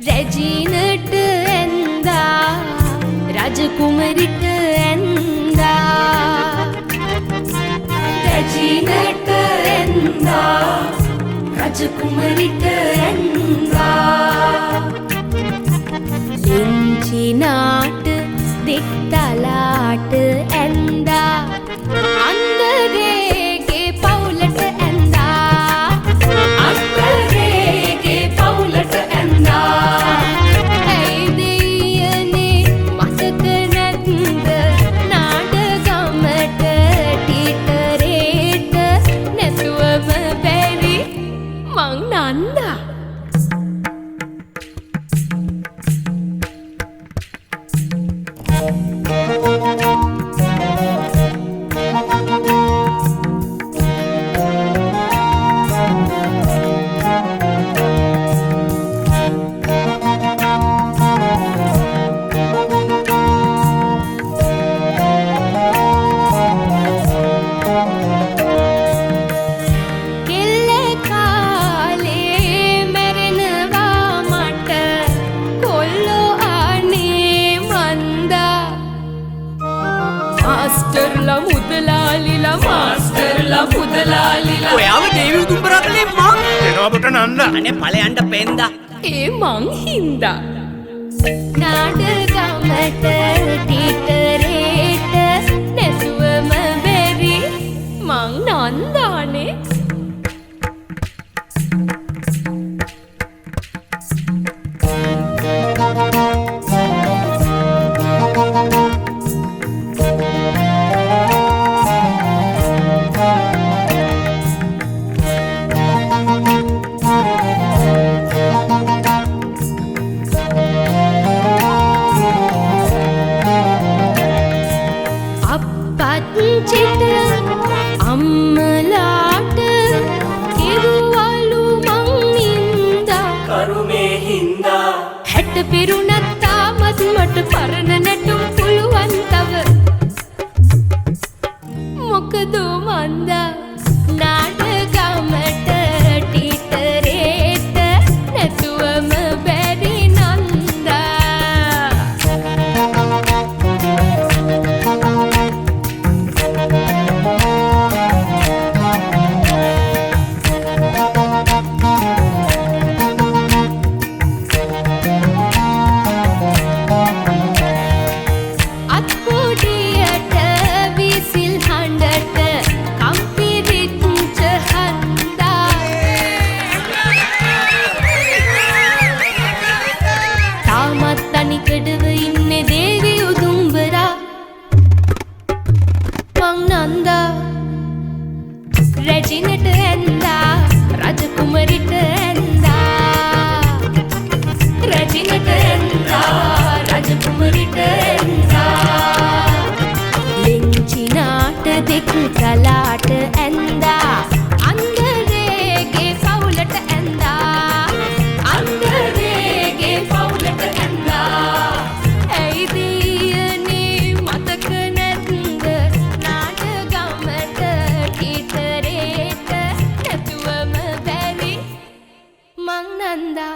රැජිනට ඇන්දා රජකුමරිට ඇන්දා රැජිනට ඇන්දා රජකුමරිට ඇන්දා ලිංචිනාට දෙක්තලාට ඇන්දා අන්දරේගේ පවුලට ඇන්දා අන්දරේගේ පවුලට ඇන්දා Nanda Masterla mudalaliලා ඔයාව දේවි උතුම්බරා කලේ මං එනවා පුට නන්ද අනේ ඵලයන්ට පෙන්දා ඒ මං හින්දා නාඩගමට ටීටරේට නැතුවම බැරි මං නන්දානේ අප්පච්චිට අම්මලාට කිව්වලු මං නින්දා කරුමේ හින්දා හැට පිරුණත් තාමත් මට පරණ නැටුම් පුළුවන් තව මොකදෝ මන්දා නාඩගමට ටීටරේට නැතුවම බැරි නන්දා රැජිනට ඇන්දා රජකුමරිට ඇන්දා රැජිනට ඇන්දා රජකුමරිට ඇන්දා ලිංචිනාට දෙක්තලාට ඇන්දා අන්දරේගේ පවුලට ඇන්දා අන්දරේගේ පවුලට ඇන්දා ඇයි දියනේ මතක නැත්ද නාඩගමට ටීටරේට නැතුවම බැරි මං නන්දා